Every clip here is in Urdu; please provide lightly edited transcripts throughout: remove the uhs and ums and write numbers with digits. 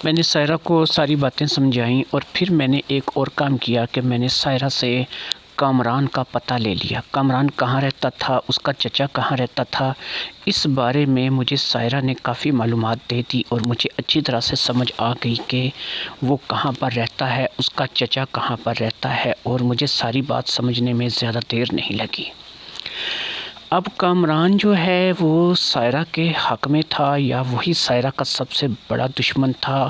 میں نے سائرہ کو ساری باتیں سمجھائیں اور پھر میں نے ایک اور کام کیا کہ میں نے سائرہ سے کامران کا پتہ لے لیا۔ کامران کہاں رہتا تھا، اس کا چچا کہاں رہتا تھا، اس بارے میں مجھے سائرہ نے کافی معلومات دے دی اور مجھے اچھی طرح سے سمجھ آ گئی کہ وہ کہاں پر رہتا ہے، اس کا چچا کہاں پر رہتا ہے، اور مجھے ساری بات سمجھنے میں زیادہ دیر نہیں لگی۔ اب کامران جو ہے وہ سائرہ کے حق میں تھا یا وہی سائرہ کا سب سے بڑا دشمن تھا؟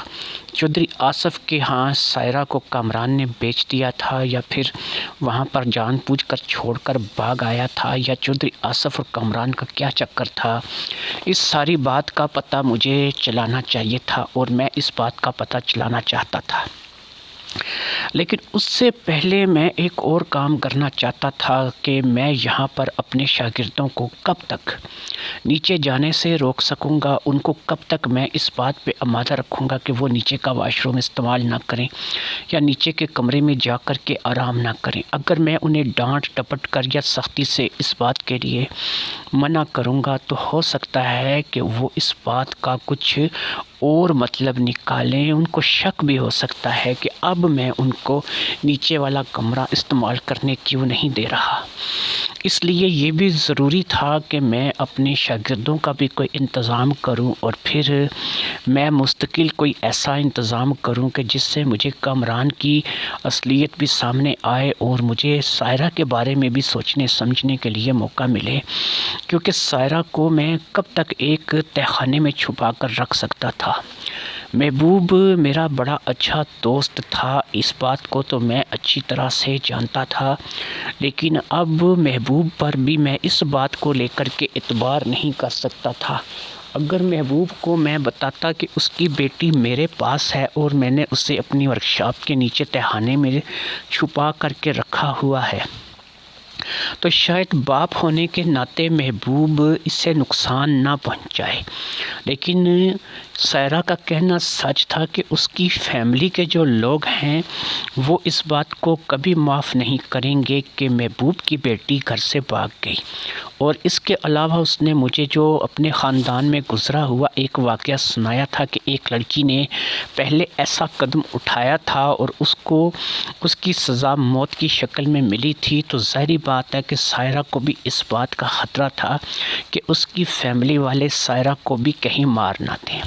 چودھری آصف کے ہاں سائرہ کو کامران نے بیچ دیا تھا یا پھر وہاں پر جان بوجھ کر چھوڑ کر بھاگ آیا تھا، یا چودھری آصف اور کامران کا کیا چکر تھا؟ اس ساری بات کا پتہ مجھے چلانا چاہیے تھا اور میں اس بات کا پتہ چلانا چاہتا تھا، لیکن اس سے پہلے میں ایک اور کام کرنا چاہتا تھا کہ میں یہاں پر اپنے شاگردوں کو کب تک نیچے جانے سے روک سکوں گا، ان کو کب تک میں اس بات پہ آمادہ رکھوں گا کہ وہ نیچے کا واش روم استعمال نہ کریں یا نیچے کے کمرے میں جا کر کے آرام نہ کریں۔ اگر میں انہیں ڈانٹ ٹپٹ کر یا سختی سے اس بات کے لیے منع کروں گا تو ہو سکتا ہے کہ وہ اس بات کا کچھ اور مطلب نکالیں، ان کو شک بھی ہو سکتا ہے کہ اب میں ان کو نیچے والا کمرہ استعمال کرنے کیوں نہیں دے رہا۔ اس لیے یہ بھی ضروری تھا کہ میں اپنے شاگردوں کا بھی کوئی انتظام کروں اور پھر میں مستقل کوئی ایسا انتظام کروں کہ جس سے مجھے کامران کی اصلیت بھی سامنے آئے اور مجھے سائرہ کے بارے میں بھی سوچنے سمجھنے کے لیے موقع ملے، کیونکہ سائرہ کو میں کب تک ایک تہہ خانے میں چھپا کر رکھ سکتا تھا۔ محبوب میرا بڑا اچھا دوست تھا، اس بات کو تو میں اچھی طرح سے جانتا تھا، لیکن اب محبوب پر بھی میں اس بات کو لے کر کے اعتبار نہیں کر سکتا تھا۔ اگر محبوب کو میں بتاتا کہ اس کی بیٹی میرے پاس ہے اور میں نے اسے اپنی ورکشاپ کے نیچے تہہ خانے میں چھپا کر کے رکھا ہوا ہے، تو شاید باپ ہونے کے ناطے محبوب اس سے نقصان نہ پہنچائے، لیکن سائرہ کا کہنا سچ تھا کہ اس کی فیملی کے جو لوگ ہیں وہ اس بات کو کبھی معاف نہیں کریں گے کہ محبوب کی بیٹی گھر سے بھاگ گئی۔ اور اس کے علاوہ اس نے مجھے جو اپنے خاندان میں گزرا ہوا ایک واقعہ سنایا تھا کہ ایک لڑکی نے پہلے ایسا قدم اٹھایا تھا اور اس کو اس کی سزا موت کی شکل میں ملی تھی، تو ظاہری بات ہے کہ سائرہ کو بھی اس بات کا خطرہ تھا کہ اس کی فیملی والے سائرہ کو بھی کہیں مار نہ دیں۔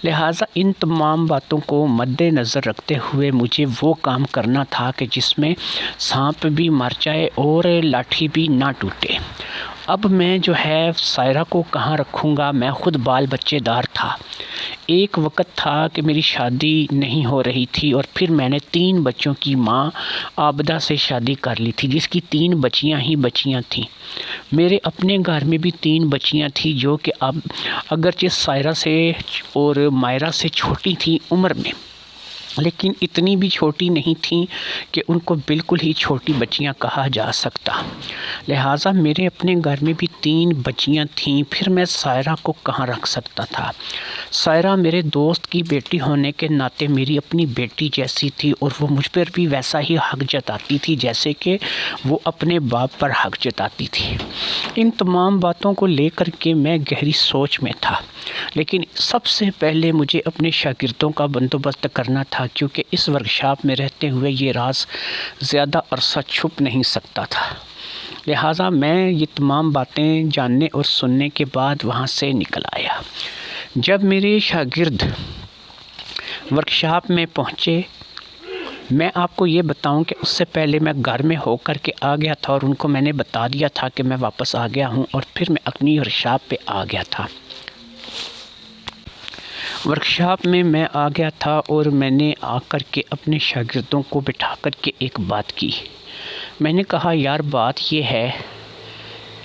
لہٰذا ان تمام باتوں کو مد نظر رکھتے ہوئے مجھے وہ کام کرنا تھا کہ جس میں سانپ بھی مر جائے اور لاٹھی بھی نہ ٹوٹے۔ اب میں جو ہے سائرہ کو کہاں رکھوں گا؟ میں خود بال بچے دار تھا۔ ایک وقت تھا کہ میری شادی نہیں ہو رہی تھی اور پھر میں نے 3 بچوں کی ماں عابدہ سے شادی کر لی تھی، جس کی 3 بچیاں ہی بچیاں تھیں۔ میرے اپنے گھر میں بھی 3 بچیاں تھیں جو کہ اب اگرچہ سائرہ سے اور مائرہ سے چھوٹی تھیں عمر میں، لیکن اتنی بھی چھوٹی نہیں تھیں کہ ان کو بالکل ہی چھوٹی بچیاں کہا جا سکتا۔ لہٰذا میرے اپنے گھر میں بھی 3 بچیاں تھیں، پھر میں سائرہ کو کہاں رکھ سکتا تھا؟ سائرہ میرے دوست کی بیٹی ہونے کے ناطے میری اپنی بیٹی جیسی تھی اور وہ مجھ پر بھی ویسا ہی حق جتاتی تھی جیسے کہ وہ اپنے باپ پر حق جتاتی تھی۔ ان تمام باتوں کو لے کر کے میں گہری سوچ میں تھا، لیکن سب سے پہلے مجھے اپنے شاگردوں کا بندوبست کرنا تھا، کیونکہ اس ورکشاپ میں رہتے ہوئے یہ راز زیادہ عرصہ چھپ نہیں سکتا تھا۔ لہٰذا میں یہ تمام باتیں جاننے اور سننے کے بعد وہاں سے نکل آیا۔ جب میرے شاگرد ورکشاپ میں پہنچے، میں آپ کو یہ بتاؤں کہ اس سے پہلے میں گھر میں ہو کر کے آ گیا تھا اور ان کو میں نے بتا دیا تھا کہ میں واپس آ گیا ہوں، اور پھر میں اپنی ورکشاپ پہ آ گیا تھا۔ ورکشاپ میں آ گیا تھا اور میں نے آ کر کے اپنے شاگردوں کو بٹھا کر کے ایک بات کی۔ میں نے کہا یار بات یہ ہے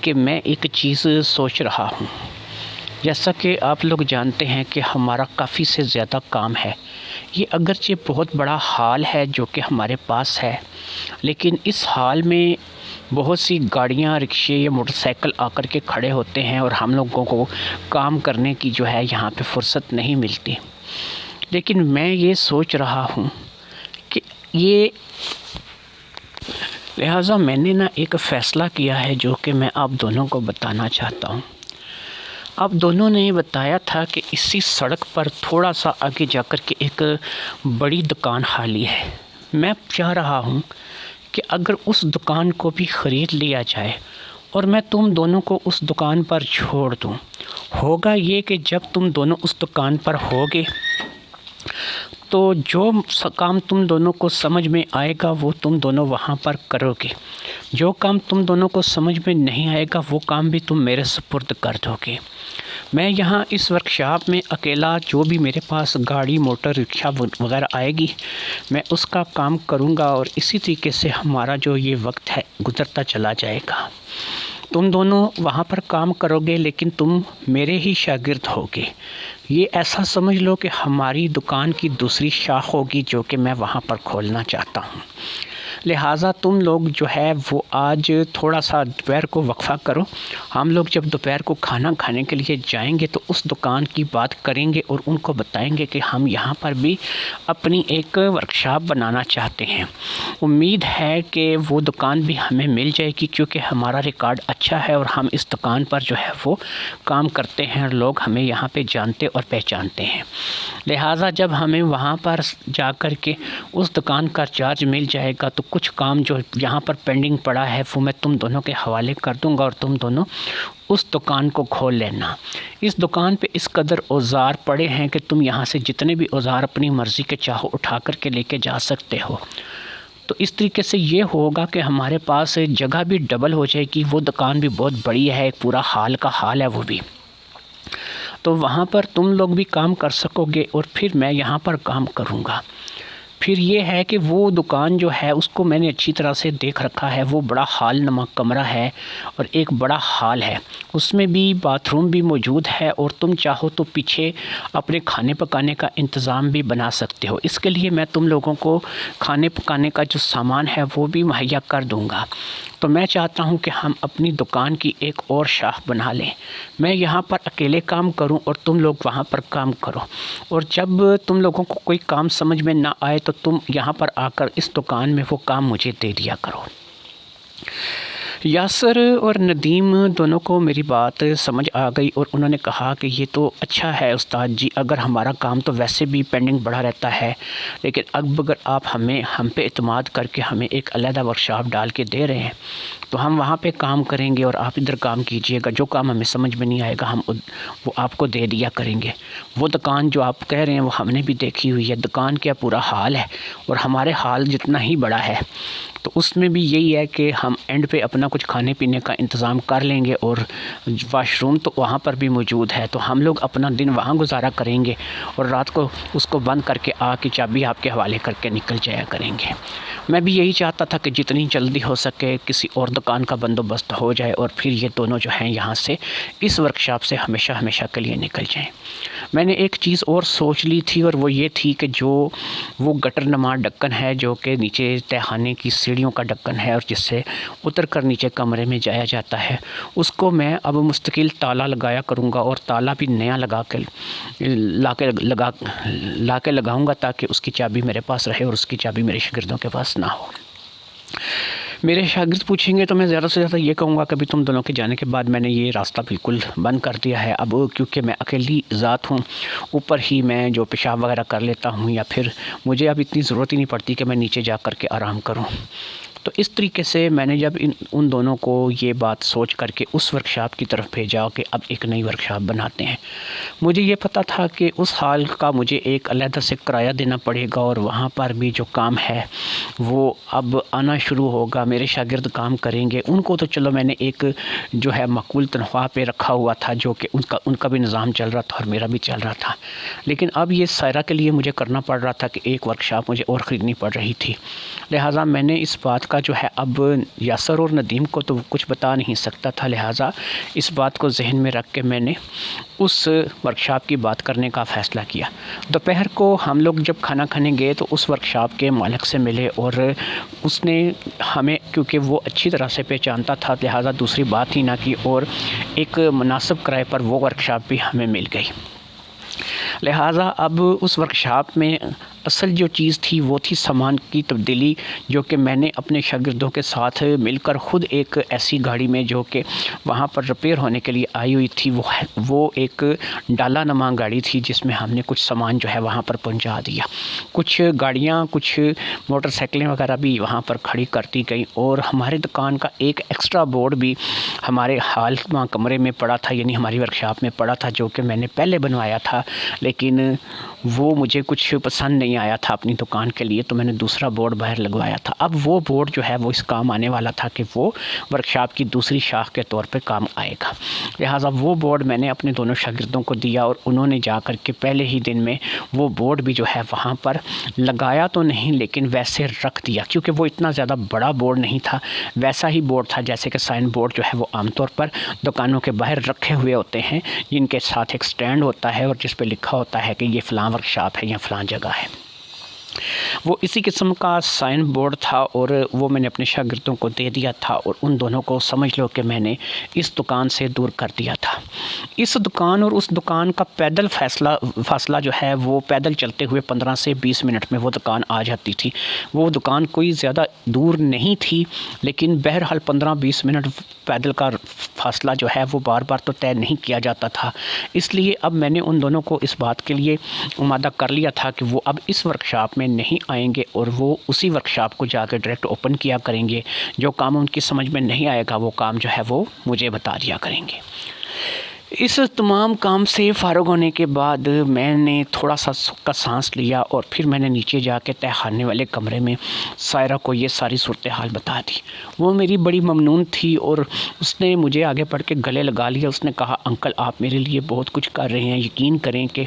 کہ میں ایک چیز سوچ رہا ہوں۔ جیسا کہ آپ لوگ جانتے ہیں کہ ہمارا کافی سے زیادہ کام ہے، یہ اگرچہ بہت بڑا ہال ہے جو کہ ہمارے پاس ہے، لیکن اس ہال میں بہت سی گاڑیاں، رکشے یا موٹر سائیکل آ کر کے کھڑے ہوتے ہیں اور ہم لوگوں کو کام کرنے کی جو ہے یہاں پہ فرصت نہیں ملتی۔ لیکن میں یہ سوچ رہا ہوں کہ لہٰذا میں نے ایک فیصلہ کیا ہے جو کہ میں آپ دونوں کو بتانا چاہتا ہوں۔ اب دونوں نے بتایا تھا کہ اسی سڑک پر تھوڑا سا آگے جا کر کے ایک بڑی دکان خالی ہے۔ میں چاہ رہا ہوں کہ اگر اس دکان کو بھی خرید لیا جائے اور میں تم دونوں کو اس دکان پر چھوڑ دوں، ہوگا یہ کہ جب تم دونوں اس دکان پر ہوگے تو جو کام تم دونوں کو سمجھ میں آئے گا وہ تم دونوں وہاں پر کرو گے، جو کام تم دونوں کو سمجھ میں نہیں آئے گا وہ کام بھی تم میرے سپرد کر دو گے۔ میں یہاں اس ورکشاپ میں اکیلا جو بھی میرے پاس گاڑی موٹر رکشہ وغیرہ آئے گی میں اس کا کام کروں گا، اور اسی طریقے سے ہمارا جو یہ وقت ہے گزرتا چلا جائے گا۔ تم دونوں وہاں پر کام کرو گے لیکن تم میرے ہی شاگرد ہوگے۔ یہ ایسا سمجھ لو کہ ہماری دکان کی دوسری شاخ ہوگی جو کہ میں وہاں پر کھولنا چاہتا ہوں۔ لہٰذا تم لوگ جو ہے وہ آج تھوڑا سا دوپہر کو وقفہ کرو۔ ہم لوگ جب دوپہر کو کھانا کھانے کے لیے جائیں گے تو اس دکان کی بات کریں گے اور ان کو بتائیں گے کہ ہم یہاں پر بھی اپنی ایک ورکشاپ بنانا چاہتے ہیں۔ امید ہے کہ وہ دکان بھی ہمیں مل جائے گی کیونکہ ہمارا ریکارڈ اچھا ہے اور ہم اس دکان پر جو ہے وہ کام کرتے ہیں اور لوگ ہمیں یہاں پہ جانتے اور پہچانتے ہیں۔ لہٰذا جب ہمیں وہاں پر جا کر کے اس دکان کا چارج مل جائے گا تو کچھ کام جو یہاں پر پینڈنگ پڑا ہے وہ میں تم دونوں کے حوالے کر دوں گا اور تم دونوں اس دکان کو کھول لینا۔ اس دکان پہ اس قدر اوزار پڑے ہیں کہ تم یہاں سے جتنے بھی اوزار اپنی مرضی کے چاہو اٹھا کر کے لے کے جا سکتے ہو۔ تو اس طریقے سے یہ ہوگا کہ ہمارے پاس جگہ بھی ڈبل ہو جائے گی، وہ دکان بھی بہت بڑی ہے، ایک پورا ہال کا ہال ہے وہ بھی، تو وہاں پر تم لوگ بھی کام کر سکو گے اور پھر میں یہاں پر کام کروں گا۔ پھر یہ ہے کہ وہ دکان جو ہے اس کو میں نے اچھی طرح سے دیکھ رکھا ہے، وہ بڑا ہال نما کمرہ ہے اور ایک بڑا ہال ہے، اس میں بھی باتھ روم بھی موجود ہے اور تم چاہو تو پیچھے اپنے کھانے پکانے کا انتظام بھی بنا سکتے ہو۔ اس کے لیے میں تم لوگوں کو کھانے پکانے کا جو سامان ہے وہ بھی مہیا کر دوں گا۔ تو میں چاہتا ہوں کہ ہم اپنی دکان کی ایک اور شاخ بنا لیں، میں یہاں پر اکیلے کام کروں اور تم لوگ وہاں پر کام کرو، اور جب تم لوگوں کو کوئی کام سمجھ میں نہ آئے تو تم یہاں پر آ کر اس دکان میں وہ کام مجھے دے دیا کرو۔ یاسر اور ندیم دونوں کو میری بات سمجھ آ گئی اور انہوں نے کہا کہ یہ تو اچھا ہے استاد جی، اگر ہمارا کام تو ویسے بھی پینڈنگ بڑھا رہتا ہے، لیکن اب اگر آپ ہم پہ اعتماد کر کے ہمیں ایک علیحدہ ورکشاپ ڈال کے دے رہے ہیں تو ہم وہاں پہ کام کریں گے اور آپ ادھر کام کیجئے گا، جو کام ہمیں سمجھ میں نہیں آئے گا ہم وہ آپ کو دے دیا کریں گے۔ وہ دکان جو آپ کہہ رہے ہیں وہ ہم نے بھی دیکھی ہوئی ہے، دکان کیا پورا ہال ہے اور ہمارے ہال جتنا ہی بڑا ہے، تو اس میں بھی یہی ہے کہ ہم اینڈ پہ اپنا کچھ کھانے پینے کا انتظام کر لیں گے، اور واش روم تو وہاں پر بھی موجود ہے، تو ہم لوگ اپنا دن وہاں گزارا کریں گے اور رات کو اس کو بند کر کے آ کے چابی آپ کے حوالے کر کے نکل جایا کریں گے۔ میں بھی یہی چاہتا تھا کہ جتنی جلدی ہو سکے کسی اور دکان کا بندوبست ہو جائے اور پھر یہ دونوں جو ہیں یہاں سے اس ورکشاپ سے ہمیشہ ہمیشہ کے لیے نکل جائیں۔ میں نے ایک چیز اور سوچ لی تھی اور وہ یہ تھی کہ جو وہ گٹر نما ڈھکن ہے جو کہ نیچے تہخانے کی سیڑھیوں کا ڈھکن ہے اور جس سے اتر کر نیچے کمرے میں جایا جاتا ہے، اس کو میں اب مستقل تالا لگایا کروں گا اور تالا بھی نیا لا کے لگاؤں گا تاکہ اس کی چابی میرے پاس رہے اور اس کی چابی میرے شاگردوں کے پاس نہ ہو۔ میرے شاگرد پوچھیں گے تو میں زیادہ سے زیادہ یہ کہوں گا کہ ابھی تم دونوں کے جانے کے بعد میں نے یہ راستہ بالکل بند کر دیا ہے، اب کیونکہ میں اکیلی ذات ہوں، اوپر ہی میں جو پیشاب وغیرہ کر لیتا ہوں یا پھر مجھے اب اتنی ضرورت ہی نہیں پڑتی کہ میں نیچے جا کر کے آرام کروں۔ تو اس طریقے سے میں نے جب ان دونوں کو یہ بات سوچ کر کے اس ورکشاپ کی طرف بھیجا کہ اب ایک نئی ورکشاپ بناتے ہیں، مجھے یہ پتہ تھا کہ اس ہال کا مجھے ایک علیحدہ سے کرایہ دینا پڑے گا اور وہاں پر بھی جو کام ہے وہ اب آنا شروع ہوگا، میرے شاگرد کام کریں گے، ان کو تو چلو میں نے ایک جو ہے معقول تنخواہ پہ رکھا ہوا تھا جو کہ ان کا بھی نظام چل رہا تھا اور میرا بھی چل رہا تھا، لیکن اب یہ سائرہ کے لیے مجھے کرنا پڑ رہا تھا کہ ایک ورکشاپ مجھے اور خریدنی پڑ رہی تھی، لہٰذا میں نے اس بات کا جو ہے اب یاسر اور ندیم کو تو کچھ بتا نہیں سکتا تھا، لہٰذا اس بات کو ذہن میں رکھ کے میں نے اس ورکشاپ کی بات کرنے کا فیصلہ کیا۔ دوپہر کو ہم لوگ جب کھانا کھانے گئے تو اس ورکشاپ کے مالک سے ملے اور اس نے ہمیں کیونکہ وہ اچھی طرح سے پہچانتا تھا لہٰذا دوسری بات ہی نہ کی اور ایک مناسب کرائے پر وہ ورکشاپ بھی ہمیں مل گئی۔ لہٰذا اب اس ورکشاپ میں اصل جو چیز تھی وہ تھی سامان کی تبدیلی، جو کہ میں نے اپنے شاگردوں کے ساتھ مل کر خود ایک ایسی گاڑی میں جو کہ وہاں پر ریپیئر ہونے کے لیے آئی ہوئی تھی، وہ ایک ڈالا نما گاڑی تھی جس میں ہم نے کچھ سامان جو ہے وہاں پر پہنچا دیا۔ کچھ گاڑیاں، کچھ موٹر سائیکلیں وغیرہ بھی وہاں پر کھڑی کر دی گئیں، اور ہمارے دکان کا ایک ایکسٹرا بورڈ بھی ہمارے حال کمرے میں پڑا تھا، یعنی ہماری ورکشاپ میں پڑا تھا، جو کہ میں نے پہلے بنوایا تھا، لیکن وہ مجھے کچھ پسند نہیں آیا تھا اپنی دکان کے لیے، تو میں نے دوسرا بورڈ باہر لگوایا تھا۔ اب وہ بورڈ جو ہے وہ اس کام آنے والا تھا کہ وہ ورکشاپ کی دوسری شاخ کے طور پہ کام آئے گا، لہٰذا وہ بورڈ میں نے اپنے دونوں شاگردوں کو دیا، اور انہوں نے جا کر کے پہلے ہی دن میں وہ بورڈ بھی جو ہے وہاں پر لگایا تو نہیں، لیکن ویسے رکھ دیا، کیونکہ وہ اتنا زیادہ بڑا بورڈ نہیں تھا، ویسا ہی بورڈ تھا جیسے کہ سائن بورڈ جو ہے وہ عام طور پر دکانوں کے باہر رکھے ہوئے ہوتے ہیں، جن کے ساتھ ایک سٹینڈ ہوتا ہے اور جس پہ لکھا ہوتا ہے کہ یہ فلاں ورکشاپ ہے یا فلاں جگہ ہے۔ وہ اسی قسم کا سائن بورڈ تھا، اور وہ میں نے اپنے شاگردوں کو دے دیا تھا، اور ان دونوں کو سمجھ لو کہ میں نے اس دکان سے دور کر دیا تھا۔ اس دکان اور اس دکان کا پیدل فاصلہ جو ہے وہ پیدل چلتے ہوئے 15 سے 20 منٹ میں وہ دکان آ جاتی تھی۔ وہ دکان کوئی زیادہ دور نہیں تھی، لیکن بہرحال 15-20 منٹ پیدل کا فاصلہ جو ہے وہ بار بار تو طے نہیں کیا جاتا تھا، اس لیے اب میں نے ان دونوں کو اس بات کے لیے آمادہ کر لیا تھا کہ وہ اب اس ورکشاپ میں نہیں آئیں گے، اور وہ اسی ورکشاپ کو جا کے ڈائریکٹ اوپن کیا کریں گے۔ جو کام ان کی سمجھ میں نہیں آئے گا وہ کام جو ہے وہ مجھے بتا دیا کریں گے۔ اس تمام کام سے فارغ ہونے کے بعد میں نے تھوڑا سا سکھ کا سانس لیا، اور پھر میں نے نیچے جا کے تہہ خانے والے کمرے میں سائرہ کو یہ ساری صورتحال بتا دی۔ وہ میری بڑی ممنون تھی، اور اس نے مجھے آگے بڑھ کے گلے لگا لیا۔ اس نے کہا، انکل آپ میرے لیے بہت کچھ کر رہے ہیں، یقین کریں کہ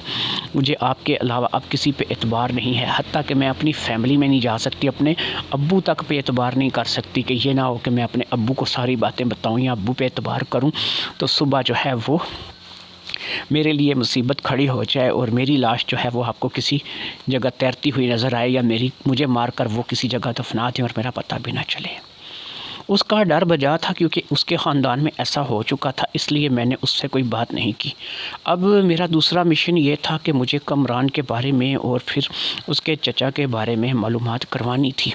مجھے آپ کے علاوہ اب کسی پہ اعتبار نہیں ہے، حتیٰ کہ میں اپنی فیملی میں نہیں جا سکتی، اپنے ابو تک پہ اعتبار نہیں کر سکتی، کہ یہ نہ ہو کہ میں اپنے ابو کو ساری باتیں بتاؤں یا ابو پہ اعتبار کروں تو صبح جو ہے وہ میرے لیے مصیبت کھڑی ہو جائے، اور میری لاش جو ہے وہ آپ کو کسی جگہ تیرتی ہوئی نظر آئے، یا مجھے مار کر وہ کسی جگہ دفنا دیں اور میرا پتہ بھی نہ چلے۔ اس کا ڈر بجا تھا، کیونکہ اس کے خاندان میں ایسا ہو چکا تھا، اس لیے میں نے اس سے کوئی بات نہیں کی۔ اب میرا دوسرا مشن یہ تھا کہ مجھے کامران کے بارے میں اور پھر اس کے چچا کے بارے میں معلومات کروانی تھی۔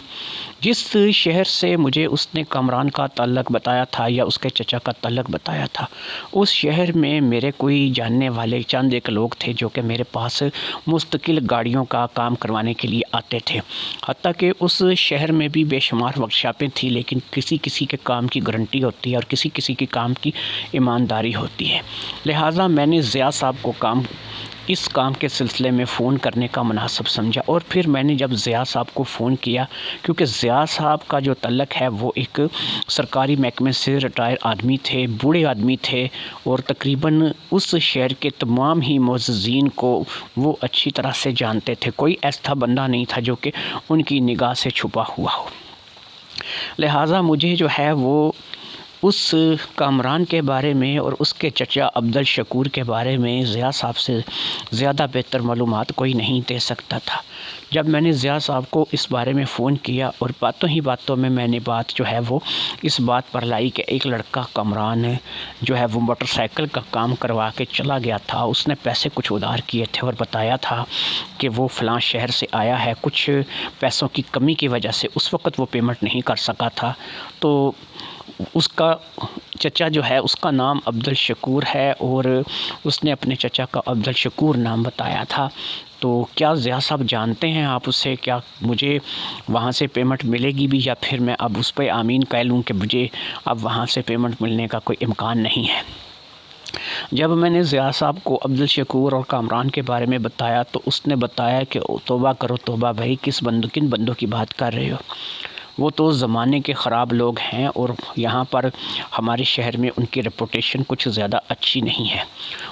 جس شہر سے مجھے اس نے کامران کا تعلق بتایا تھا یا اس کے چچا کا تعلق بتایا تھا، اس شہر میں میرے کوئی جاننے والے چند ایک لوگ تھے جو کہ میرے پاس مستقل گاڑیوں کا کام کروانے کے لیے آتے تھے۔ حتیٰ کہ اس شہر میں بھی بے شمار ورکشاپیں تھیں، لیکن کسی کے کام کی گارنٹی ہوتی ہے اور کسی کی کام کی ایمانداری ہوتی ہے۔ لہٰذا میں نے ضیاء صاحب کو اس کام کے سلسلے میں فون کرنے کا مناسب سمجھا، اور پھر میں نے جب ضیاء صاحب کو فون کیا، کیونکہ ضیاء صاحب کا جو تعلق ہے وہ ایک سرکاری محکمے سے ریٹائر آدمی تھے، بوڑھے آدمی تھے، اور تقریباً اس شہر کے تمام ہی معززین کو وہ اچھی طرح سے جانتے تھے۔ کوئی ایسا بندہ نہیں تھا جو کہ ان کی نگاہ سے چھپا ہوا ہو۔ لہٰذا مجھے جو ہے وہ اس کامران کے بارے میں اور اس کے چچا عبدالشکور کے بارے میں ضیاء صاحب سے زیادہ بہتر معلومات کوئی نہیں دے سکتا تھا۔ جب میں نے ضیاء صاحب کو اس بارے میں فون کیا، اور باتوں میں نے بات جو ہے وہ اس بات پر لائی کہ ایک لڑکا کامران جو ہے وہ موٹر سائیکل کا کام کروا کے چلا گیا تھا، اس نے پیسے کچھ ادھار کیے تھے اور بتایا تھا کہ وہ فلاں شہر سے آیا ہے، کچھ پیسوں کی کمی کی وجہ سے اس وقت وہ پیمنٹ نہیں کر سکا تھا، تو اس کا چچا جو ہے اس کا نام عبدالشکور ہے، اور اس نے اپنے چچا کا عبدالشکور نام بتایا تھا۔ تو کیا ضیاء صاحب جانتے ہیں آپ اسے؟ کیا مجھے وہاں سے پیمنٹ ملے گی بھی، یا پھر میں اب اس پہ آمین کہہ لوں کہ مجھے اب وہاں سے پیمنٹ ملنے کا کوئی امکان نہیں ہے؟ جب میں نے ضیاء صاحب کو عبدالشکور اور کامران کے بارے میں بتایا تو اس نے بتایا کہ توبہ کرو توبہ بھائی، کن بندوں کی بات کر رہے ہو؟ وہ تو زمانے کے خراب لوگ ہیں، اور یہاں پر ہمارے شہر میں ان کی ریپوٹیشن کچھ زیادہ اچھی نہیں ہے۔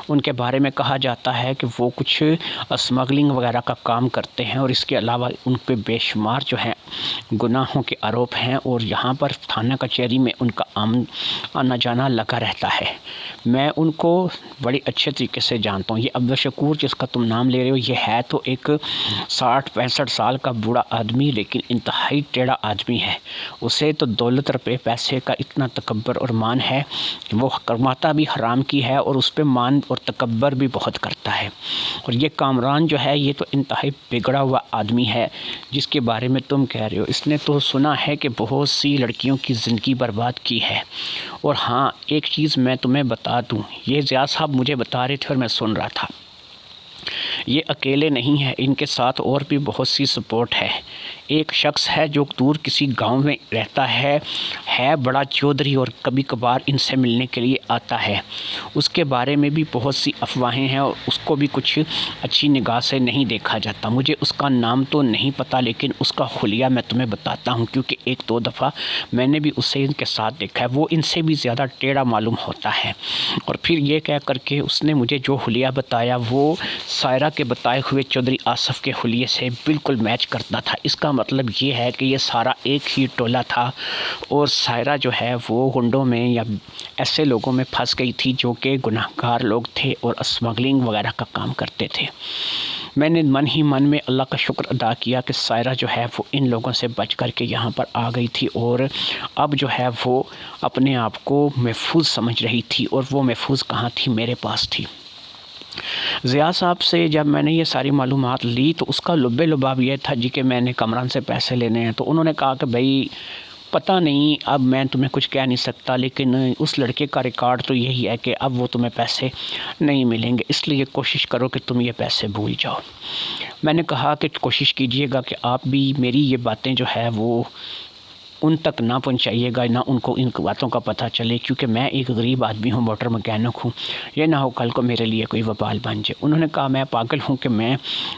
ان کے بارے میں کہا جاتا ہے کہ وہ کچھ اسمگلنگ وغیرہ کا کام کرتے ہیں، اور اس کے علاوہ ان پہ بے شمار جو ہیں گناہوں کے آروپ ہیں، اور یہاں پر تھانہ کچہری میں ان کا آنا جانا لگا رہتا ہے۔ میں ان کو بڑی اچھے طریقے سے جانتا ہوں۔ یہ عبدالشکور جس کا تم نام لے رہے ہو، یہ ہے تو ایک 60-65 سال کا بوڑھا آدمی، لیکن انتہائی ٹیڑھا آدمی آدمی ہے، اسے تو دولت روپے پیسے کا اتنا تکبر اور مان ہے کہ وہ کماتا بھی حرام کی ہے اور اس پہ مان اور تکبر بھی بہت کرتا ہے۔ اور یہ کامران جو ہے یہ تو انتہائی بگڑا ہوا آدمی ہے جس کے بارے میں تم کہہ رہے ہو۔ اس نے تو سنا ہے کہ بہت سی لڑکیوں کی زندگی برباد کی ہے۔ اور ہاں ایک چیز میں تمہیں بتا دوں، یہ زیاد صاحب مجھے بتا رہے تھے اور میں سن رہا تھا، یہ اکیلے نہیں ہیں، ان کے ساتھ اور بھی بہت سی سپورٹ ہے۔ ایک شخص ہے جو دور کسی گاؤں میں رہتا ہے بڑا چودھری، اور کبھی کبھار ان سے ملنے کے لیے آتا ہے۔ اس کے بارے میں بھی بہت سی افواہیں ہیں اور اس کو بھی کچھ اچھی نگاہ سے نہیں دیکھا جاتا۔ مجھے اس کا نام تو نہیں پتہ، لیکن اس کا حلیہ میں تمہیں بتاتا ہوں کیونکہ ایک دو دفعہ میں نے بھی اسے ان کے ساتھ دیکھا ہے۔ وہ ان سے بھی زیادہ ٹیڑھا معلوم ہوتا ہے۔ اور پھر یہ کہہ کر کے اس نے مجھے جو حلیہ بتایا وہ سائرہ کے بتائے ہوئے چودھری آصف کے حلیے سے بالکل میچ کرتا تھا۔ اس کا مطلب یہ ہے کہ یہ سارا ایک ہی ٹولہ تھا اور سائرہ جو ہے وہ گنڈوں میں یا ایسے لوگوں میں پھنس گئی تھی جو کہ گناہ گار لوگ تھے اور اسمگلنگ وغیرہ کا کام کرتے تھے۔ میں نے من ہی من میں اللہ کا شکر ادا کیا کہ سائرہ جو ہے وہ ان لوگوں سے بچ کر کے یہاں پر آ گئی تھی اور اب جو ہے وہ اپنے آپ کو محفوظ سمجھ رہی تھی، اور وہ محفوظ کہاں تھی؟ میرے پاس تھی۔ ضیاء صاحب سے جب میں نے یہ ساری معلومات لی تو اس کا لب لباب یہ تھا جی کہ میں نے کامران سے پیسے لینے ہیں، تو انہوں نے کہا کہ بھائی پتہ نہیں، اب میں تمہیں کچھ کہہ نہیں سکتا، لیکن اس لڑکے کا ریکارڈ تو یہی ہے کہ اب وہ تمہیں پیسے نہیں ملیں گے، اس لیے کوشش کرو کہ تم یہ پیسے بھول جاؤ۔ میں نے کہا کہ کوشش کیجئے گا کہ آپ بھی میری یہ باتیں جو ہے وہ ان تک نہ پہنچائیے گا، نہ ان کو ان باتوں کا پتہ چلے، کیونکہ میں ایک غریب آدمی ہوں، موٹر مکینک ہوں، یہ نہ ہو کل کو میرے لیے کوئی وبال بن جائے۔ انہوں نے کہا میں پاگل ہوں کہ میں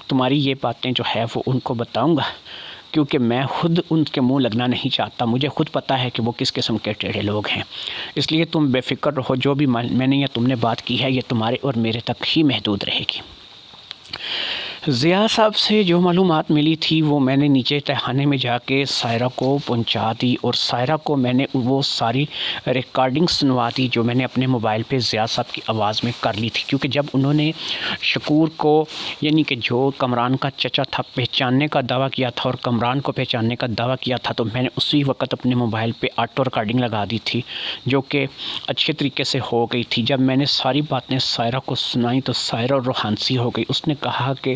تمہاری یہ باتیں جو ہے وہ ان کو بتاؤں گا، کیونکہ میں خود ان کے منہ لگنا نہیں چاہتا، مجھے خود پتہ ہے کہ وہ کس قسم کے ٹیڑھے لوگ ہیں، اس لیے تم بے فکر رہو، جو بھی میں نے یا تم نے بات کی ہے یہ تمہارے اور میرے تک ہی محدود رہے گی۔ ضیاء صاحب سے جو معلومات ملی تھی وہ میں نے نیچے تہخانے میں جا کے سائرہ کو پہنچا دی، اور سائرہ کو میں نے وہ ساری ریکارڈنگ سنوا دی جو میں نے اپنے موبائل پہ ضیاء صاحب کی آواز میں کر لی تھی، کیونکہ جب انہوں نے شکور کو یعنی کہ جو کامران کا چچا تھا پہچاننے کا دعویٰ کیا تھا اور کامران کو پہچاننے کا دعویٰ کیا تھا، تو میں نے اسی وقت اپنے موبائل پہ آٹو ریکارڈنگ لگا دی تھی جو کہ اچھے طریقے سے ہو گئی تھی۔ جب میں نے ساری باتیں سائرہ کو سنائیں تو سائرہ روحانسی ہو گئی، اس نے کہا کہ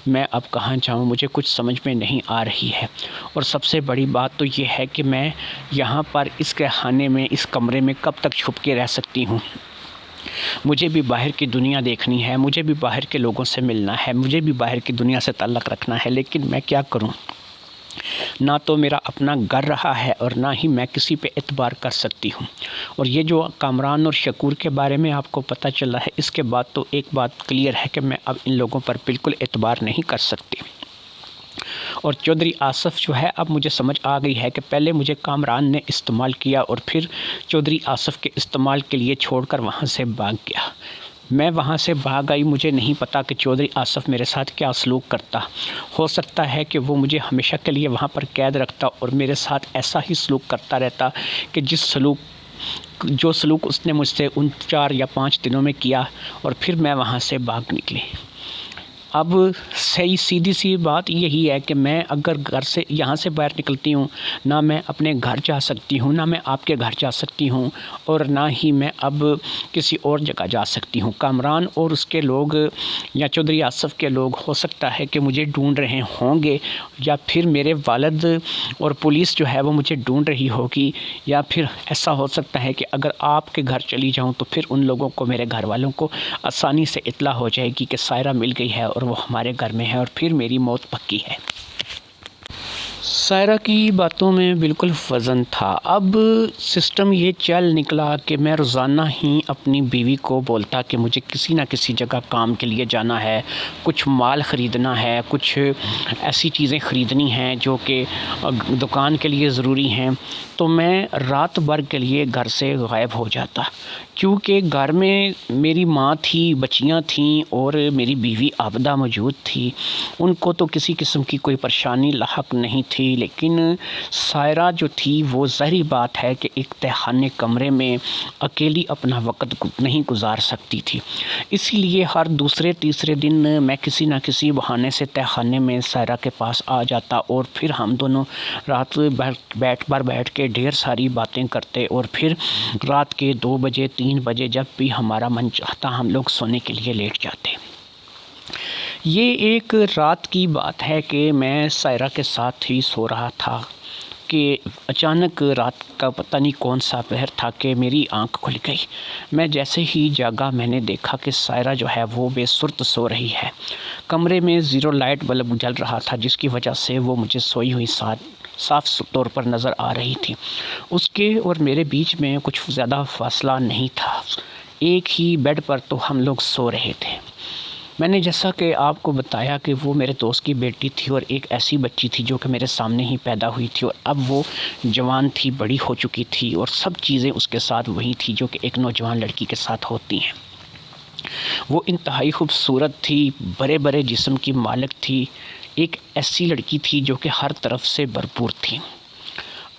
میں اب کہاں جاؤں، مجھے کچھ سمجھ میں نہیں آ رہی ہے، اور سب سے بڑی بات تو یہ ہے کہ میں یہاں پر اس کے خانے میں اس کمرے میں کب تک چھپ کے رہ سکتی ہوں؟ مجھے بھی باہر کی دنیا دیکھنی ہے، مجھے بھی باہر کے لوگوں سے ملنا ہے، مجھے بھی باہر کی دنیا سے تعلق رکھنا ہے، لیکن میں کیا کروں؟ نہ تو میرا اپنا گھر رہا ہے اور نہ ہی میں کسی پہ اعتبار کر سکتی ہوں۔ اور یہ جو کامران اور شکور کے بارے میں آپ کو پتہ چلا ہے، اس کے بعد تو ایک بات کلیئر ہے کہ میں اب ان لوگوں پر بالکل اعتبار نہیں کر سکتی۔ اور چودھری آصف جو ہے اب مجھے سمجھ آ گئی ہے کہ پہلے مجھے کامران نے استعمال کیا اور پھر چودھری آصف کے استعمال کے لیے چھوڑ کر وہاں سے بھاگ گیا۔ میں وہاں سے بھاگ آئی، مجھے نہیں پتا کہ چودھری آصف میرے ساتھ کیا سلوک کرتا، ہو سکتا ہے کہ وہ مجھے ہمیشہ کے لیے وہاں پر قید رکھتا اور میرے ساتھ ایسا ہی سلوک کرتا رہتا کہ جو سلوک اس نے مجھ سے ان 4 یا 5 دنوں میں کیا، اور پھر میں وہاں سے بھاگ نکلی۔ اب سیدھی سی بات یہی ہے کہ میں اگر گھر سے یہاں سے باہر نکلتی ہوں، نہ میں اپنے گھر جا سکتی ہوں، نہ میں آپ کے گھر جا سکتی ہوں، اور نہ ہی میں اب کسی اور جگہ جا سکتی ہوں۔ کامران اور اس کے لوگ یا چودھری آصف کے لوگ ہو سکتا ہے کہ مجھے ڈھونڈ رہے ہوں گے، یا پھر میرے والد اور پولیس جو ہے وہ مجھے ڈھونڈ رہی ہوگی، یا پھر ایسا ہو سکتا ہے کہ اگر آپ کے گھر چلی جاؤں تو پھر ان لوگوں کو، میرے گھر والوں کو آسانی سے اطلاع ہو جائے گی کہ سائرہ مل گئی ہے اور وہ ہمارے گھر میں ہے اور پھر میری موت پکی ہے۔ سائرہ کی باتوں میں بالکل وزن تھا۔ اب سسٹم یہ چل نکلا کہ میں روزانہ ہی اپنی بیوی کو بولتا کہ مجھے کسی نہ کسی جگہ کام کے لیے جانا ہے، کچھ مال خریدنا ہے، کچھ ایسی چیزیں خریدنی ہیں جو کہ دکان کے لیے ضروری ہیں، تو میں رات بھر کے لیے گھر سے غائب ہو جاتا، کیونکہ گھر میں میری ماں تھی، بچیاں تھیں اور میری بیوی عابدہ موجود تھی، ان کو تو کسی قسم کی کوئی پریشانی لاحق نہیں تھی، لیکن سائرہ جو تھی وہ ظاہری بات ہے کہ ایک تہخانے کمرے میں اکیلی اپنا وقت نہیں گزار سکتی تھی۔ اسی لیے ہر دوسرے تیسرے دن میں کسی نہ کسی بہانے سے تہخانے میں سائرہ کے پاس آ جاتا اور پھر ہم دونوں رات بیٹھ کے ڈھیر ساری باتیں کرتے، اور پھر رات کے 2 بجے 3 بجے جب بھی ہمارا من چاہتا ہم لوگ سونے کے لیے لیٹ جاتے۔ یہ ایک رات کی بات ہے کہ میں سائرہ کے ساتھ ہی سو رہا تھا کہ اچانک رات کا پتہ نہیں کون سا پہر تھا کہ میری آنکھ کھل گئی۔ میں جیسے ہی جاگا میں نے دیکھا کہ سائرہ جو ہے وہ بے سرت سو رہی ہے۔ کمرے میں 0 لائٹ بلب جل رہا تھا، جس کی وجہ سے وہ مجھے سوئی ہوئی صاف طور پر نظر آ رہی تھی۔ اس کے اور میرے بیچ میں کچھ زیادہ فاصلہ نہیں تھا، ایک ہی بیڈ پر تو ہم لوگ سو رہے تھے۔ میں نے جیسا کہ آپ کو بتایا کہ وہ میرے دوست کی بیٹی تھی، اور ایک ایسی بچی تھی جو کہ میرے سامنے ہی پیدا ہوئی تھی، اور اب وہ جوان تھی، بڑی ہو چکی تھی، اور سب چیزیں اس کے ساتھ وہی تھی جو کہ ایک نوجوان لڑکی کے ساتھ ہوتی ہیں۔ وہ انتہائی خوبصورت تھی، بڑے بڑے جسم کی مالک تھی، ایک ایسی لڑکی تھی جو کہ ہر طرف سے بھرپور تھی۔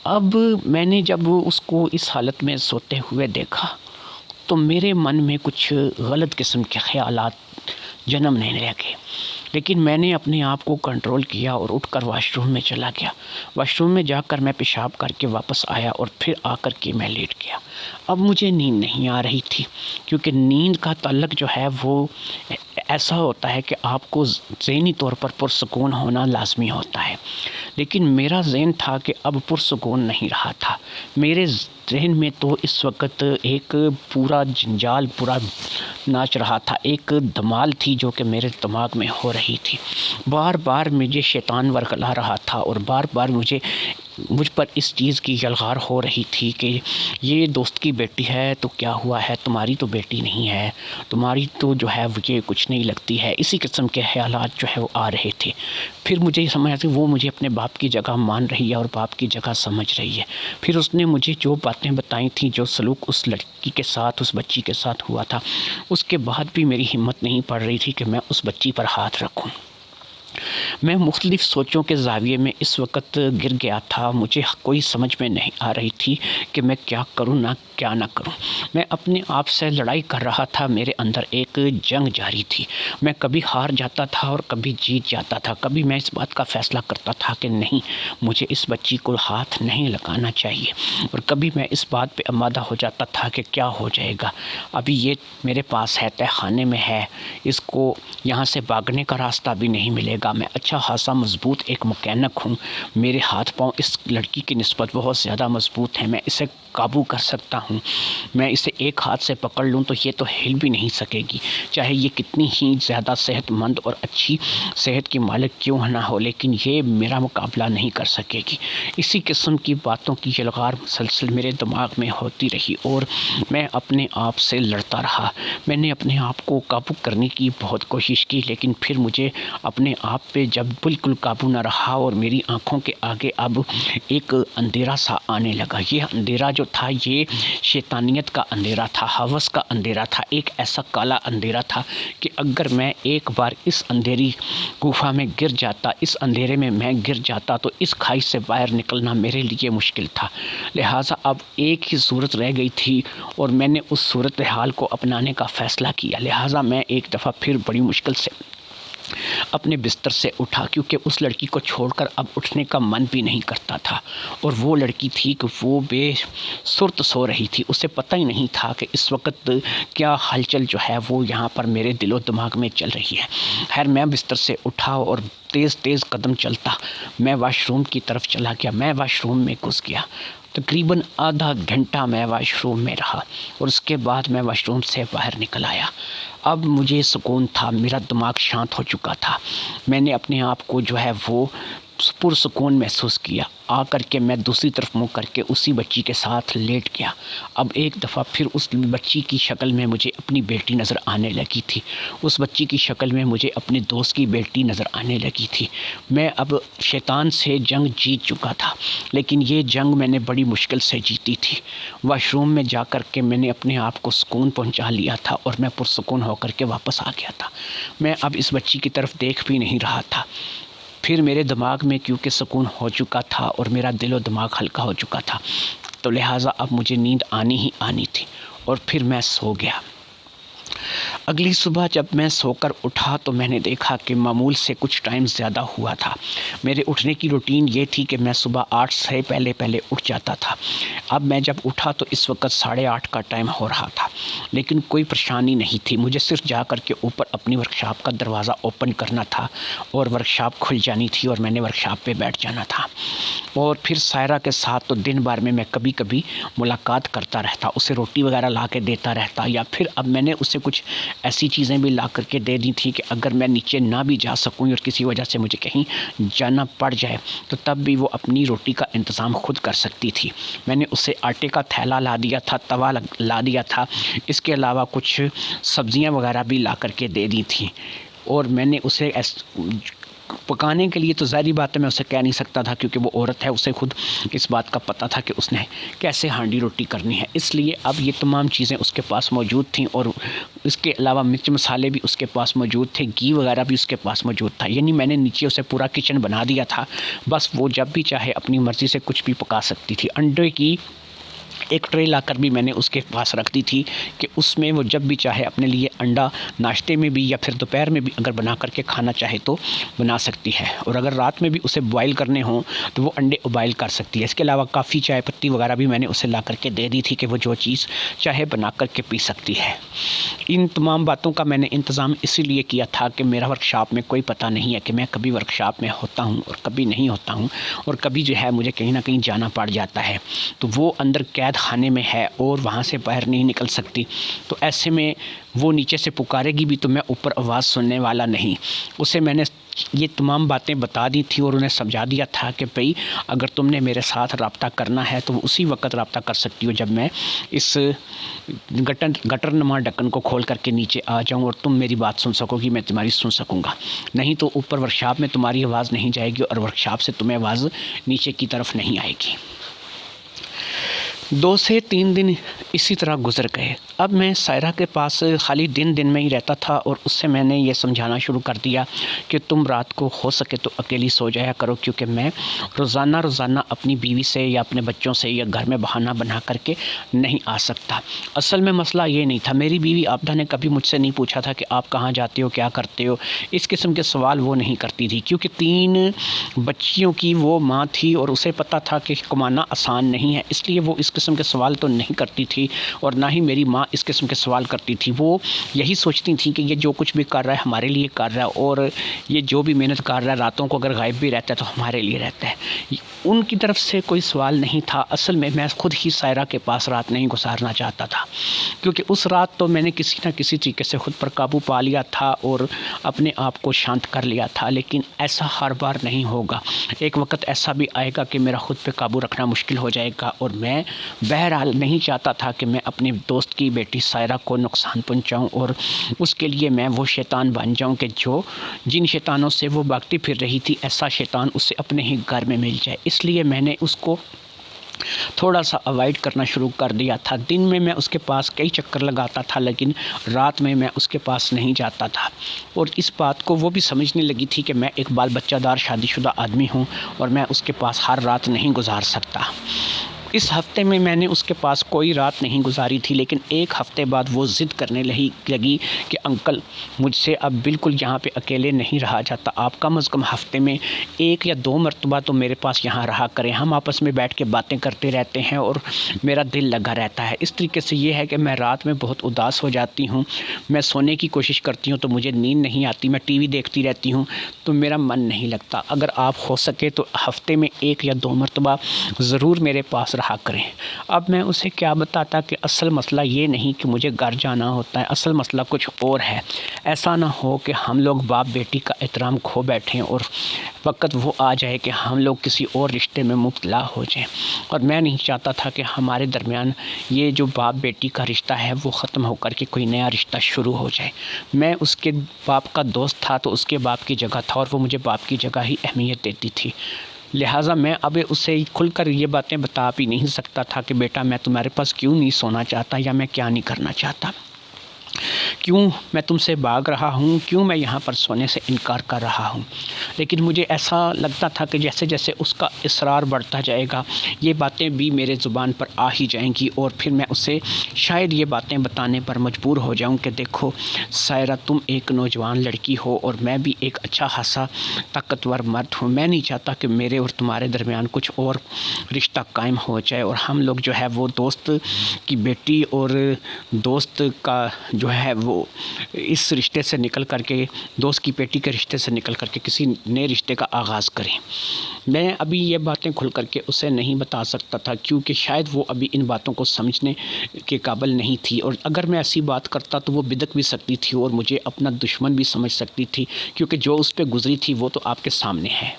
اب میں نے جب اس کو اس حالت میں سوتے ہوئے دیکھا تو میرے من میں کچھ غلط قسم کے خیالات جنم لینے لگے، لیکن میں نے اپنے آپ کو کنٹرول کیا اور اٹھ کر واش روم میں چلا گیا۔ واش روم میں جا کر میں پیشاب کر کے واپس آیا، اور پھر آ کر کے میں لیٹ گیا۔ اب مجھے نیند نہیں آ رہی تھی، کیونکہ نیند کا تعلق جو ہے وہ ایسا ہوتا ہے کہ آپ کو ذہنی طور پر پرسکون ہونا لازمی ہوتا ہے، لیکن میرا ذہن تھا کہ اب پرسکون نہیں رہا تھا۔ میرے ذہن میں تو اس وقت ایک پورا جنجال پورا ناچ رہا تھا، ایک دھمال تھی جو کہ میرے دماغ میں ہو رہی تھی۔ بار بار مجھے شیطان ورگلا رہا تھا، اور بار بار مجھ پر اس چیز کی یلغار ہو رہی تھی کہ یہ دوست کی بیٹی ہے تو کیا ہوا ہے، تمہاری تو بیٹی نہیں ہے، تمہاری تو جو ہے مجھے کچھ نہیں لگتی ہے۔ اسی قسم کے خیالات جو ہے وہ آ رہے تھے۔ پھر مجھے سمجھ آتی وہ مجھے اپنے باپ کی جگہ مان رہی ہے اور باپ کی جگہ سمجھ رہی ہے۔ پھر اس نے مجھے جو باتیں بتائی تھیں، جو سلوک اس لڑکی کے ساتھ اس بچی کے ساتھ ہوا تھا، اس کے بعد بھی میری ہمت نہیں پڑ رہی تھی کہ میں اس بچی پر ہاتھ رکھوں۔ میں مختلف سوچوں کے زاویے میں اس وقت گر گیا تھا۔ مجھے کوئی سمجھ میں نہیں آ رہی تھی کہ میں کیا کروں کیا نہ کروں۔ میں اپنے آپ سے لڑائی کر رہا تھا، میرے اندر ایک جنگ جاری تھی۔ میں کبھی ہار جاتا تھا اور کبھی جیت جاتا تھا۔ کبھی میں اس بات کا فیصلہ کرتا تھا کہ نہیں، مجھے اس بچی کو ہاتھ نہیں لگانا چاہیے، اور کبھی میں اس بات پہ آمادہ ہو جاتا تھا کہ کیا ہو جائے گا، ابھی یہ میرے پاس ہے، تہہ خانے میں ہے، اس کو یہاں سے بھاگنے کا راستہ بھی نہیں ملے گا۔ میں اچھا خاصا مضبوط ایک مکینک ہوں، میرے ہاتھ پاؤں اس لڑکی کی نسبت بہت زیادہ مضبوط ہیں، میں اسے قابو کر سکتا ہوں، میں اسے ایک ہاتھ سے پکڑ لوں تو یہ تو ہل بھی نہیں سکے گی، چاہے یہ کتنی ہی زیادہ صحت مند اور اچھی صحت کی مالک کیوں نہ ہو، لیکن یہ میرا مقابلہ نہیں کر سکے گی۔ اسی قسم کی باتوں کی یلغار مسلسل میرے دماغ میں ہوتی رہی، اور میں اپنے آپ سے لڑتا رہا۔ میں نے اپنے آپ کو قابو کرنے کی بہت کوشش کی، لیکن پھر مجھے اپنے آپ پہ جب بالکل قابو نہ رہا اور میری آنکھوں کے آگے اب ایک اندھیرا سا آنے لگا۔ یہ اندھیرا جو تھا یہ شیطانیت کا اندھیرا تھا، ہوس کا اندھیرا تھا، ایک ایسا کالا اندھیرا تھا کہ اگر میں ایک بار اس اندھیری گفا میں گر جاتا، اس اندھیرے میں گر جاتا تو اس کھائی سے باہر نکلنا میرے لیے مشکل تھا۔ لہٰذا اب ایک ہی صورت رہ گئی تھی، اور میں نے اس صورتحال کو اپنانے کا فیصلہ کیا۔ لہٰذا میں ایک دفعہ پھر بڑی مشکل سے اپنے بستر سے اٹھا، کیونکہ اس لڑکی کو چھوڑ کر اب اٹھنے کا من بھی نہیں کرتا تھا، اور وہ لڑکی تھی کہ وہ بے سرت سو رہی تھی، اسے پتہ ہی نہیں تھا کہ اس وقت کیا ہلچل جو ہے وہ یہاں پر میرے دل و دماغ میں چل رہی ہے۔ خیر میں بستر سے اٹھا اور تیز تیز قدم چلتا میں واش روم کی طرف چلا گیا۔ میں واش روم میں گھس گیا، تقریباً آدھا گھنٹہ میں واش روم میں رہا، اور اس کے بعد میں واش روم سے باہر نکل آیا۔ اب مجھے سکون تھا، میرا دماغ شانت ہو چکا تھا، میں نے اپنے آپ کو جو ہے وہ پرسکون محسوس کیا۔ آ کر کے میں دوسری طرف منہ کر کے اسی بچی کے ساتھ لیٹ گیا۔ اب ایک دفعہ پھر اس بچی کی شکل میں مجھے اپنی بیٹی نظر آنے لگی تھی، اس بچی کی شکل میں مجھے اپنے دوست کی بیٹی نظر آنے لگی تھی۔ میں اب شیطان سے جنگ جیت چکا تھا، لیکن یہ جنگ میں نے بڑی مشکل سے جیتی تھی۔ واش روم میں جا کر کے میں نے اپنے آپ کو سکون پہنچا لیا تھا، اور میں پرسکون ہو کر کے واپس آ گیا تھا۔ میں اب اس بچی کی طرف دیکھ بھی نہیں رہا تھا۔ پھر میرے دماغ میں کیونکہ سکون ہو چکا تھا اور میرا دل و دماغ ہلکا ہو چکا تھا، تو لہٰذا اب مجھے نیند آنی ہی آنی تھی، اور پھر میں سو گیا۔ اگلی صبح جب میں سو کر اٹھا تو میں نے دیکھا کہ معمول سے کچھ ٹائم زیادہ ہوا تھا۔ میرے اٹھنے کی روٹین یہ تھی کہ میں صبح 8 سے پہلے اٹھ جاتا تھا۔ اب میں جب اٹھا تو اس وقت 8:30 کا ٹائم ہو رہا تھا، لیکن کوئی پریشانی نہیں تھی۔ مجھے صرف جا کر کے اوپر اپنی ورکشاپ کا دروازہ اوپن کرنا تھا اور ورکشاپ کھل جانی تھی اور میں نے ورکشاپ پہ بیٹھ جانا تھا، اور پھر سائرہ کے ساتھ تو دن بھر میں کبھی کبھی ملاقات کرتا رہتا، اسے روٹی وغیرہ لا کے دیتا رہتا، یا پھر اب میں نے اسے کچھ ایسی چیزیں بھی لا کر کے دے دی تھی کہ اگر میں نیچے نہ بھی جا سکوں اور کسی وجہ سے مجھے کہیں جانا پڑ جائے تو تب بھی وہ اپنی روٹی کا انتظام خود کر سکتی تھی۔ میں نے اسے آٹے کا تھیلا لا دیا تھا، توا لا دیا تھا، اس کے علاوہ کچھ سبزیاں وغیرہ بھی لا کر کے دے دی تھیں، اور میں نے اسے پکانے کے لیے تو ظاہری بات ہے میں اسے کہہ نہیں سکتا تھا کیونکہ وہ عورت ہے، اسے خود اس بات کا پتہ تھا کہ اس نے کیسے ہانڈی روٹی کرنی ہے، اس لیے اب یہ تمام چیزیں اس کے پاس موجود تھیں، اور اس کے علاوہ مرچ مسالے بھی اس کے پاس موجود تھے، گھی وغیرہ بھی اس کے پاس موجود تھا، یعنی میں نے نیچے اسے پورا کچن بنا دیا تھا، بس وہ جب بھی چاہے اپنی مرضی سے کچھ بھی پکا سکتی تھی۔ انڈے کی ایک ٹرے لا کر بھی میں نے اس کے پاس رکھ دی تھی کہ اس میں وہ جب بھی چاہے اپنے لیے انڈا ناشتے میں بھی یا پھر دوپہر میں بھی اگر بنا کر کے کھانا چاہے تو بنا سکتی ہے، اور اگر رات میں بھی اسے بوائل کرنے ہوں تو وہ انڈے بوائل کر سکتی ہے۔ اس کے علاوہ کافی، چائے پتی وغیرہ بھی میں نے اسے لا کر کے دے دی تھی کہ وہ جو چیز چاہے بنا کر کے پی سکتی ہے۔ ان تمام باتوں کا میں نے انتظام اسی لیے کیا تھا کہ میرا ورکشاپ میں کوئی پتہ نہیں ہے کہ میں کبھی ورکشاپ میں ہوتا ہوں اور کبھی نہیں ہوتا ہوں، اور کبھی جو ہے مجھے کہیں نہ کہیں جانا پڑ جاتا ہے، تو وہ اندر قید خانے میں ہے اور وہاں سے باہر نہیں نکل سکتی، تو ایسے میں وہ نیچے سے پکارے گی بھی تو میں اوپر آواز سننے والا نہیں۔ اسے میں نے یہ تمام باتیں بتا دی تھی اور انہیں سمجھا دیا تھا کہ بھئی اگر تم نے میرے ساتھ رابطہ کرنا ہے تو وہ اسی وقت رابطہ کر سکتی ہو جب میں اس گٹر نما ڈھکن کو کھول کر کے نیچے آ جاؤں اور تم میری بات سن سکو گی، میں تمہاری سن سکوں گا، نہیں تو اوپر ورکشاپ میں تمہاری آواز نہیں جائے گی اور ورکشاپ سے تمہیں آواز نیچے کی طرف نہیں آئے گی۔ 2 سے 3 دن اسی طرح گزر گئے۔ اب میں سائرہ کے پاس خالی دن میں ہی رہتا تھا اور اس سے میں نے یہ سمجھانا شروع کر دیا کہ تم رات کو ہو سکے تو اکیلی سو جایا کرو، کیونکہ میں روزانہ اپنی بیوی سے یا اپنے بچوں سے یا گھر میں بہانہ بنا کر کے نہیں آ سکتا۔ اصل میں مسئلہ یہ نہیں تھا، میری بیوی عابدہ نے کبھی مجھ سے نہیں پوچھا تھا کہ آپ کہاں جاتے ہو، کیا کرتے ہو، اس قسم کے سوال وہ نہیں کرتی تھی، کیونکہ 3 بچیوں کی وہ ماں تھی اور اسے پتہ تھا کہ کمانا آسان نہیں ہے، اس لیے وہ اس قسم کے سوال تو نہیں کرتی تھی، اور نہ ہی میری ماں اس قسم کے سوال کرتی تھی۔ وہ یہی سوچتی تھیں کہ یہ جو کچھ بھی کر رہا ہے ہمارے لیے کر رہا ہے، اور یہ جو بھی محنت کر رہا ہے راتوں کو اگر غائب بھی رہتا ہے تو ہمارے لیے رہتا ہے۔ ان کی طرف سے کوئی سوال نہیں تھا۔ اصل میں خود ہی سائرہ کے پاس رات نہیں گزارنا چاہتا تھا، کیونکہ اس رات تو میں نے کسی نہ کسی طریقے سے خود پر قابو پا لیا تھا اور اپنے آپ کو شانت کر لیا تھا، لیکن ایسا ہر بار نہیں ہوگا۔ ایک وقت ایسا بھی آئے گا کہ میرا خود پہ قابو رکھنا مشکل ہو جائے گا، اور میں بہرحال نہیں چاہتا تھا کہ میں اپنی دوست کی بیٹی سائرہ کو نقصان پہنچاؤں، اور اس کے لیے میں وہ شیطان بن جاؤں کہ جن شیطانوں سے وہ بھاگتی پھر رہی تھی ایسا شیطان اسے اپنے ہی گھر میں مل جائے۔ اس لیے میں نے اس کو تھوڑا سا اوائڈ کرنا شروع کر دیا تھا۔ دن میں اس کے پاس کئی چکر لگاتا تھا، لیکن رات میں اس کے پاس نہیں جاتا تھا، اور اس بات کو وہ بھی سمجھنے لگی تھی کہ میں ایک بال بچہ دار شادی شدہ آدمی ہوں اور میں اس کے پاس ہر رات نہیں گزار سکتا۔ اس ہفتے میں نے اس کے پاس کوئی رات نہیں گزاری تھی، لیکن ایک ہفتے بعد وہ ضد کرنے لگی کہ انکل مجھ سے اب بالکل یہاں پہ اکیلے نہیں رہا جاتا، آپ کم از کم ہفتے میں 1 یا 2 مرتبہ تو میرے پاس یہاں رہا کریں، ہم آپس میں بیٹھ کے باتیں کرتے رہتے ہیں اور میرا دل لگا رہتا ہے۔ اس طریقے سے یہ ہے کہ میں رات میں بہت اداس ہو جاتی ہوں، میں سونے کی کوشش کرتی ہوں تو مجھے نیند نہیں آتی، میں ٹی وی دیکھتی رہتی ہوں تو میرا من نہیں لگتا۔ اگر آپ ہو سکے تو ہفتے میں 1 یا 2 مرتبہ ضرور میرے پاس رہا کریں۔ اب میں اسے کیا بتاتا کہ اصل مسئلہ یہ نہیں کہ مجھے گھر جانا ہوتا ہے، اصل مسئلہ کچھ اور ہے۔ ایسا نہ ہو کہ ہم لوگ باپ بیٹی کا احترام کھو بیٹھیں اور وقت وہ آ جائے کہ ہم لوگ کسی اور رشتے میں مبتلا ہو جائیں، اور میں نہیں چاہتا تھا کہ ہمارے درمیان یہ جو باپ بیٹی کا رشتہ ہے وہ ختم ہو کر کے کوئی نیا رشتہ شروع ہو جائے۔ میں اس کے باپ کا دوست تھا تو اس کے باپ کی جگہ تھا، اور وہ مجھے باپ کی جگہ ہی اہمیت دیتی تھی، لہٰذا میں اب اسے کھل کر یہ باتیں بتا بھی نہیں سکتا تھا کہ بیٹا میں تمہارے پاس کیوں نہیں سونا چاہتا یا میں کیا نہیں کرنا چاہتا۔ کیوں میں تم سے بھاگ رہا ہوں، کیوں میں یہاں پر سونے سے انکار کر رہا ہوں۔ لیکن مجھے ایسا لگتا تھا کہ جیسے جیسے اس کا اصرار بڑھتا جائے گا یہ باتیں بھی میرے زبان پر آ ہی جائیں گی، اور پھر میں اسے شاید یہ باتیں بتانے پر مجبور ہو جاؤں کہ دیکھو سائرہ، تم ایک نوجوان لڑکی ہو اور میں بھی ایک اچھا خاصا طاقتور مرد ہوں، میں نہیں چاہتا کہ میرے اور تمہارے درمیان کچھ اور رشتہ قائم ہو جائے، اور ہم لوگ جو ہے وہ دوست کی بیٹی اور دوست کا جو ہے وہ اس رشتے سے نکل کر کے، دوست کی بیٹی کے رشتے سے نکل کر کے کسی نئے رشتے کا آغاز کریں۔ میں ابھی یہ باتیں کھل کر کے اسے نہیں بتا سکتا تھا کیونکہ شاید وہ ابھی ان باتوں کو سمجھنے کے قابل نہیں تھی، اور اگر میں ایسی بات کرتا تو وہ بدک بھی سکتی تھی اور مجھے اپنا دشمن بھی سمجھ سکتی تھی، کیونکہ جو اس پہ گزری تھی وہ تو آپ کے سامنے ہے۔